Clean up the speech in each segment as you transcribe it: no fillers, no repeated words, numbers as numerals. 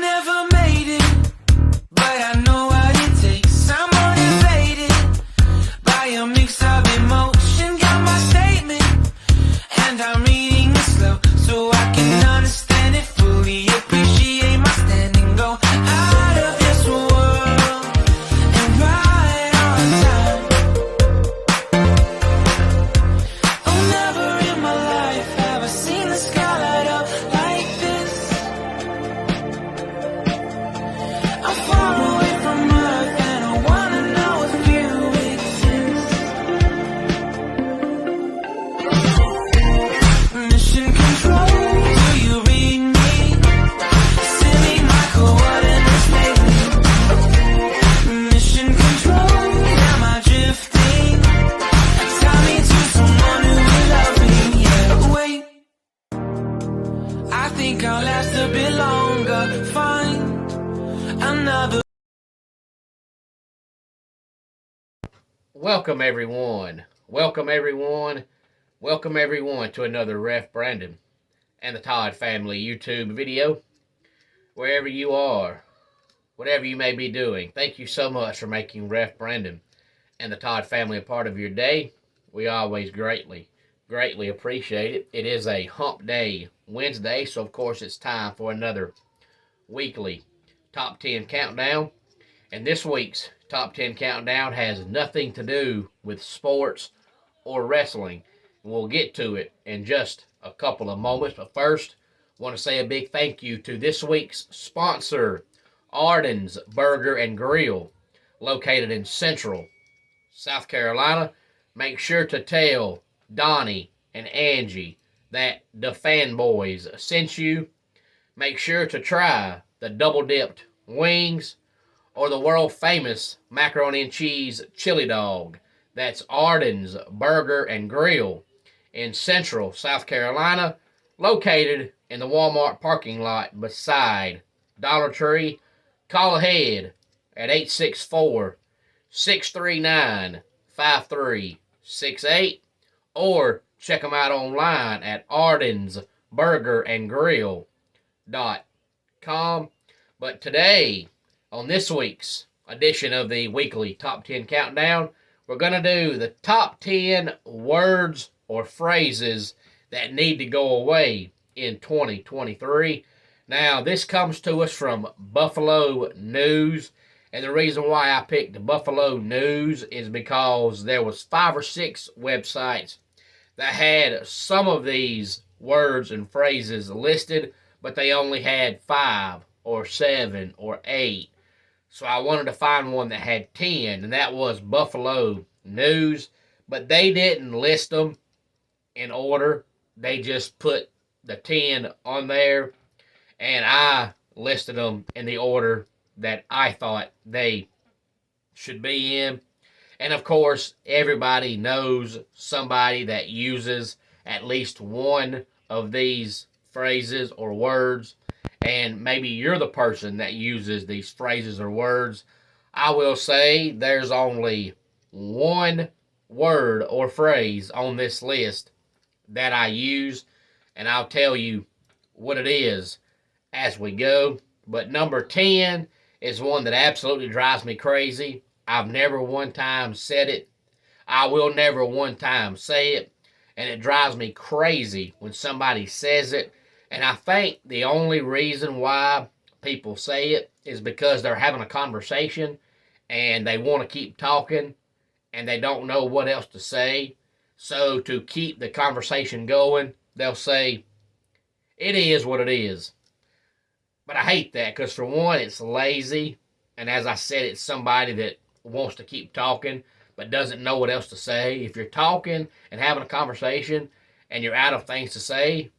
never made it, but I know what it takes. I'm motivated by a mix of emotion. Got my statement, and I'm reading it slow so I can understand it fully. Appreciate my standing, go out of this world and right on time. Oh, never in my life have I seen the sky light up like this. I'm far away from Earth and I wanna know if you exist. Mission control, do you read me? Send me my coordinates lately. Mission control, am I drifting? Tie me to someone who will love me, yeah. Wait, I think I'll last a bit longer. Find another. Welcome everyone. Welcome everyone. Welcome everyone to another Ref Brandon and the Todd Family YouTube video. Wherever you are, whatever you may be doing, thank you so much for making Ref Brandon and the Todd Family a part of your day. We always greatly appreciate it. It is a hump day Wednesday, so of course it's time for another weekly Top 10 Countdown. And this week's Top 10 Countdown has nothing to do with sports or wrestling. We'll get to it in just a couple of moments. But first, I want to say a big thank you to this week's sponsor, Arden's Burger and Grill, located in Central South Carolina. Make sure to tell Donnie and Angie that the fanboys sent you. Make sure to try the double-dipped wings or the world-famous macaroni and cheese chili dog. That's Arden's Burger and Grill in Central South Carolina, located in the Walmart parking lot beside Dollar Tree. Call ahead at 864-639-5368 or check them out online at ardensburgerandgrill.com. But today, on this week's edition of the weekly Top 10 Countdown, we're going to do the top 10 words or phrases that need to go away in 2023. Now, this comes to us from Buffalo News, and the reason why I picked Buffalo News is because there was 5 or 6 websites that had some of these words and phrases listed, but they only had 5 or 7 or 8. So I wanted to find one that had 10, and that was Buffalo News. But they didn't list them in order. They just put the 10 on there, and I listed them in the order that I thought they should be in. And of course, everybody knows somebody that uses at least one of these phrases or words. And maybe you're the person that uses these phrases or words. I will say there's only one word or phrase on this list that I use, and I'll tell you what it is as we go. But number 10 is one that absolutely drives me crazy. I've never one time said it. I will never one time say it. And it drives me crazy when somebody says it. And I think the only reason why people say it is because they're having a conversation and they want to keep talking and they don't know what else to say. So to keep the conversation going, they'll say, "It is what it is." But I hate that because, for one, it's lazy. And as I said, it's somebody that wants to keep talking but doesn't know what else to say. If you're talking and having a conversation and you're out of things to say,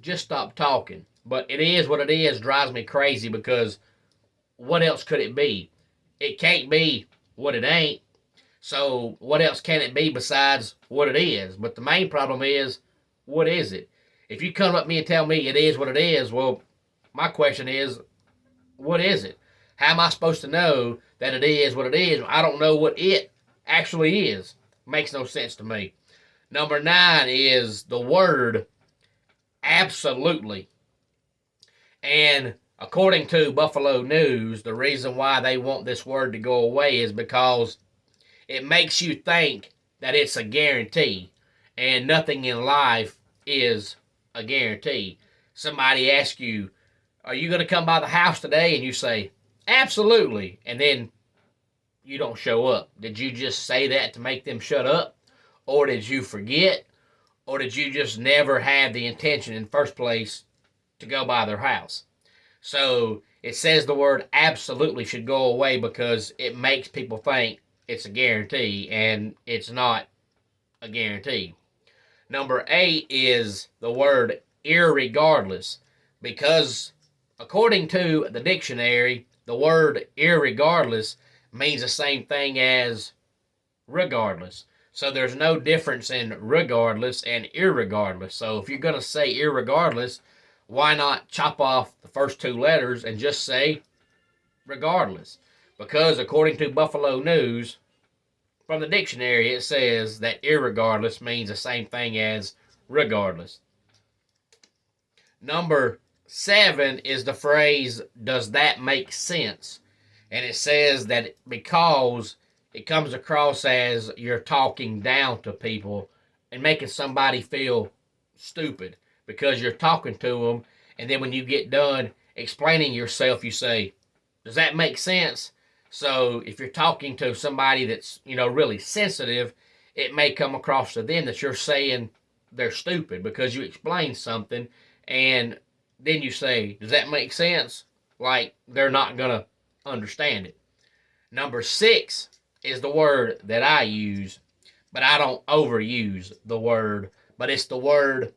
just stop talking. But it is what it is drives me crazy because what else could it be? It can't be what it ain't. So what else can it be besides what it is? But the main problem is, what is it? If you come up to me and tell me it is what it is, well, my question is, what is it? How am I supposed to know that it is what it is? I don't know what it actually is. Makes no sense to me. Number 9 is the word absolutely. And According to Buffalo News, the reason why they want this word to go away is because it makes you think that it's a guarantee, and nothing in life is a guarantee. Somebody asks you, "Are you going to come by the house today?" And you say, "Absolutely." And then you don't show up. Did you just say that to make them shut up? Or did you forget? Or did you just never have the intention in the first place to go by their house? So it says the word absolutely should go away because it makes people think it's a guarantee, and it's not a guarantee. Number 8 is the word irregardless, because according to the dictionary, the word irregardless means the same thing as regardless. So there's no difference in regardless and irregardless. So if you're going to say irregardless, why not chop off the first 2 letters and just say regardless? Because according to Buffalo News, from the dictionary, it says that irregardless means the same thing as regardless. Number 7 is the phrase, "Does that make sense?" And it says that because it comes across as you're talking down to people and making somebody feel stupid because you're talking to them, and then when you get done explaining yourself, you say, "Does that make sense?" So if you're talking to somebody that's, really sensitive, it may come across to them that you're saying they're stupid because you explain something, and then you say, "Does that make sense?" Like they're not going to understand it. Number 6 is the word that I use, but I don't overuse the word, but it's the word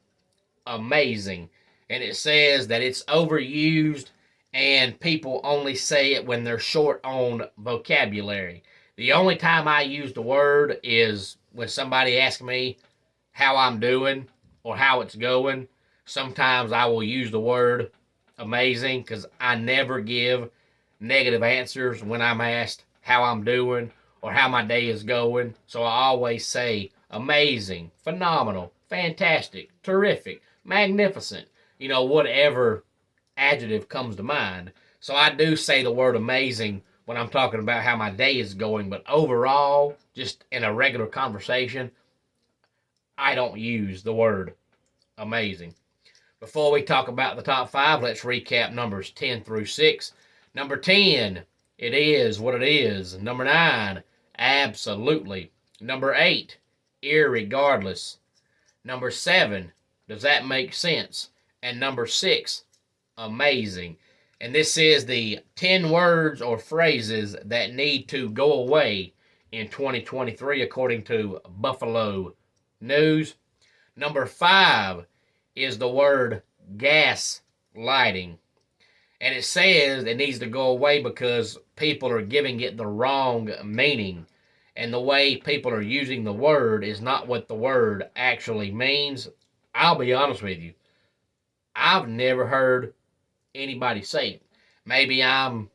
amazing. And it says that it's overused and people only say it when they're short on vocabulary. The only time I use the word is when somebody asks me how I'm doing or how it's going. Sometimes I will use the word amazing because I never give negative answers when I'm asked how I'm doing or how my day is going. So I always say amazing, phenomenal, fantastic, terrific, magnificent, whatever adjective comes to mind. So I do say the word amazing when I'm talking about how my day is going, but overall, just in a regular conversation, I don't use the word amazing. Before we talk about the top 5, let's recap numbers 10 through 6. Number 10, it is what it is. Number 9, absolutely. Number 8, irregardless. Number 7, does that make sense? And number 6, amazing. And this is the 10 words or phrases that need to go away in 2023 according to Buffalo News. Number 5 is the word gas lighting. And it says it needs to go away because people are giving it the wrong meaning. And the way people are using the word is not what the word actually means. I'll be honest with you. I've never heard anybody say it. Maybe I'm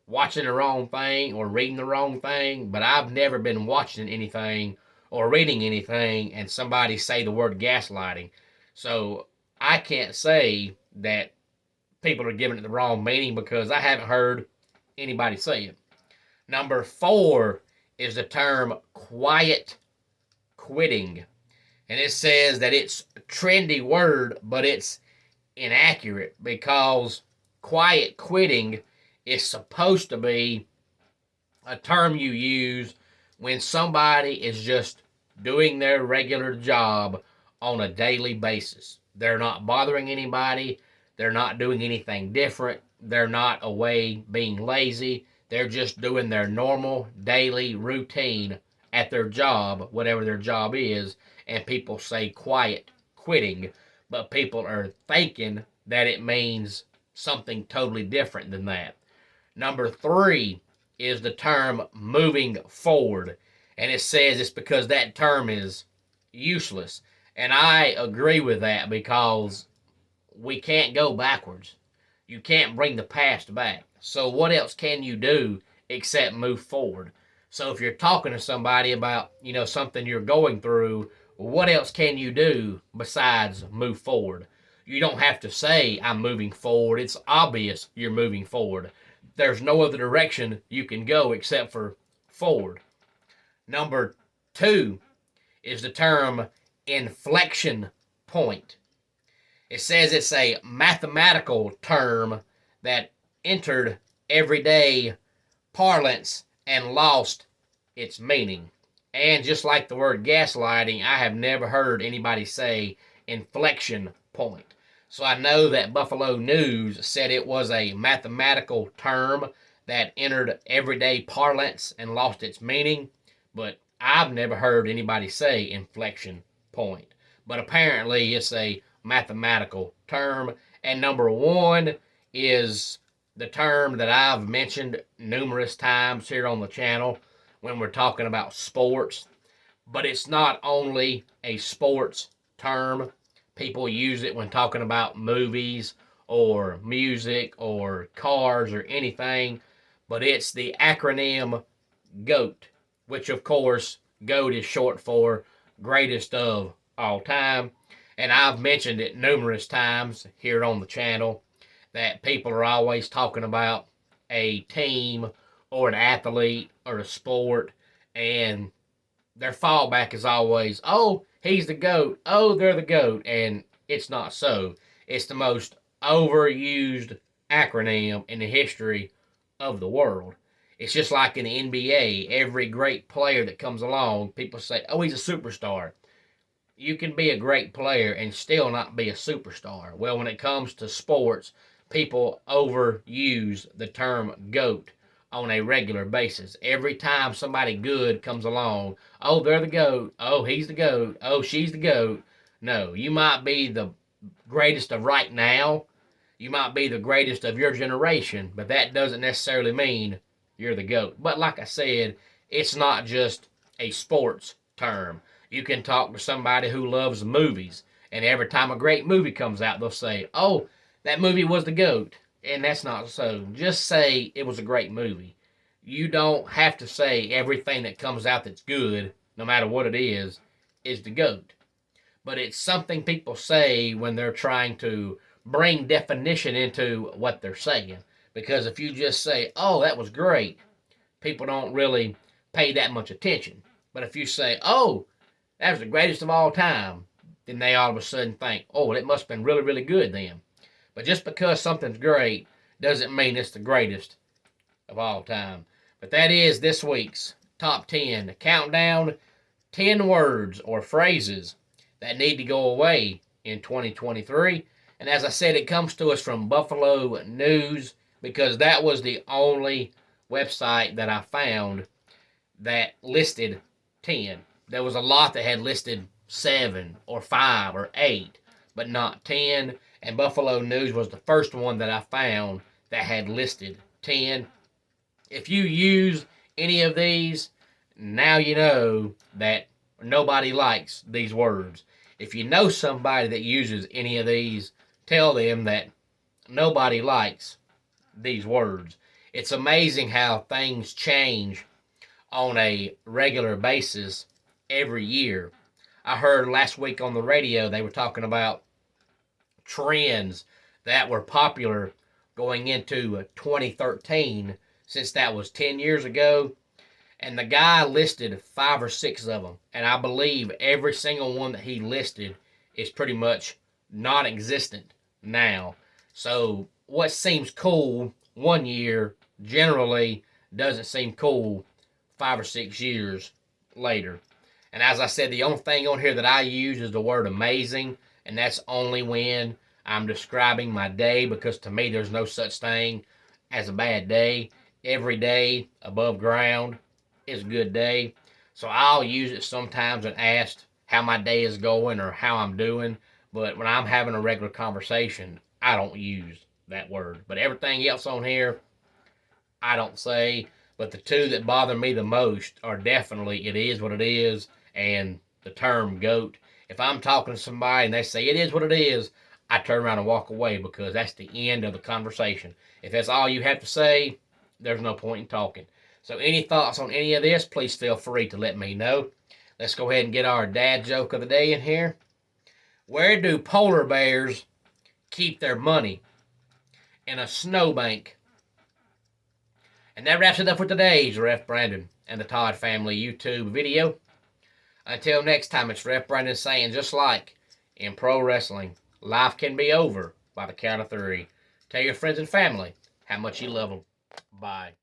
watching the wrong thing or reading the wrong thing, but I've never been watching anything or reading anything and somebody say the word gaslighting. So I can't say that people are giving it the wrong meaning because I haven't heard anybody say it. Number 4 is the term quiet quitting. And it says that it's a trendy word, but it's inaccurate because quiet quitting is supposed to be a term you use when somebody is just doing their regular job on a daily basis. They're not bothering anybody. They're not doing anything different. They're not away being lazy. They're just doing their normal daily routine at their job, whatever their job is, and people say quiet quitting, but people are thinking that it means something totally different than that. Number 3 is the term moving forward, and it says it's because that term is useless. And I agree with that because we can't go backwards. You can't bring the past back. So what else can you do except move forward? So if you're talking to somebody about, something you're going through, what else can you do besides move forward? You don't have to say, I'm moving forward. It's obvious you're moving forward. There's no other direction you can go except for forward. Number two is the term inflection point. It says it's a mathematical term that entered everyday parlance and lost its meaning. And just like the word gaslighting, I have never heard anybody say inflection point. So I know that Buffalo News said it was a mathematical term that entered everyday parlance and lost its meaning, but I've never heard anybody say inflection point. But apparently it's a mathematical term. And number one is the term that I've mentioned numerous times here on the channel when we're talking about sports. But it's not only a sports term. People use it when talking about movies or music or cars or anything. But it's the acronym GOAT, which of course, GOAT is short for greatest of all time. And I've mentioned it numerous times here on the channel that people are always talking about a team or an athlete or a sport, and their fallback is always, oh, he's the GOAT, oh, they're the GOAT, and it's not so. It's the most overused acronym in the history of the world. It's just like in the NBA, every great player that comes along, people say, oh, he's a superstar. You can be a great player and still not be a superstar. Well, when it comes to sports, people overuse the term GOAT on a regular basis. Every time somebody good comes along, oh, they're the GOAT, oh, he's the GOAT, oh, she's the GOAT. No, you might be the greatest of right now. You might be the greatest of your generation, but that doesn't necessarily mean you're the GOAT. But like I said, it's not just a sports term. You can talk to somebody who loves movies, and every time a great movie comes out, they'll say, oh, that movie was the GOAT. And that's not so. Just say it was a great movie. You don't have to say everything that comes out that's good, no matter what it is the GOAT. But it's something people say when they're trying to bring definition into what they're saying. Because if you just say, oh, that was great, people don't really pay that much attention. But if you say, oh, that was the greatest of all time, then they all of a sudden think, oh, well, it must have been really, really good then. But just because something's great doesn't mean it's the greatest of all time. But that is this week's Top 10 Countdown. 10 words or phrases that need to go away in 2023. And as I said, it comes to us from Buffalo News because that was the only website that I found that listed 10. There was a lot that had listed 7 or 5 or 8, but not 10. And Buffalo News was the first one that I found that had listed 10. If you use any of these, now you know that nobody likes these words. If you know somebody that uses any of these, tell them that nobody likes these words. It's amazing how things change on a regular basis every year. I heard last week on the radio they were talking about trends that were popular going into 2013, since that was 10 years ago. And the guy listed 5 or 6 of them. And I believe every single one that he listed is pretty much non-existent now. So what seems cool one year generally doesn't seem cool 5 or 6 years later. And as I said, the only thing on here that I use is the word amazing. And that's only when I'm describing my day, because to me there's no such thing as a bad day. Every day above ground is a good day. So I'll use it sometimes and ask how my day is going or how I'm doing. But when I'm having a regular conversation, I don't use that word. But everything else on here, I don't say. But the two that bother me the most are definitely it is what it is and the term GOAT. If I'm talking to somebody and they say it is what it is, I turn around and walk away, because that's the end of the conversation. If that's all you have to say, there's no point in talking. So any thoughts on any of this, please feel free to let me know. Let's go ahead and get our dad joke of the day in here. Where do polar bears keep their money in a snowbank. And that wraps it up for today's Ref Brandon and the Todd Family YouTube video. Until next time, it's Ref Brandon saying, just like in pro wrestling, life can be over by the count of 3. Tell your friends and family how much you love them. Bye.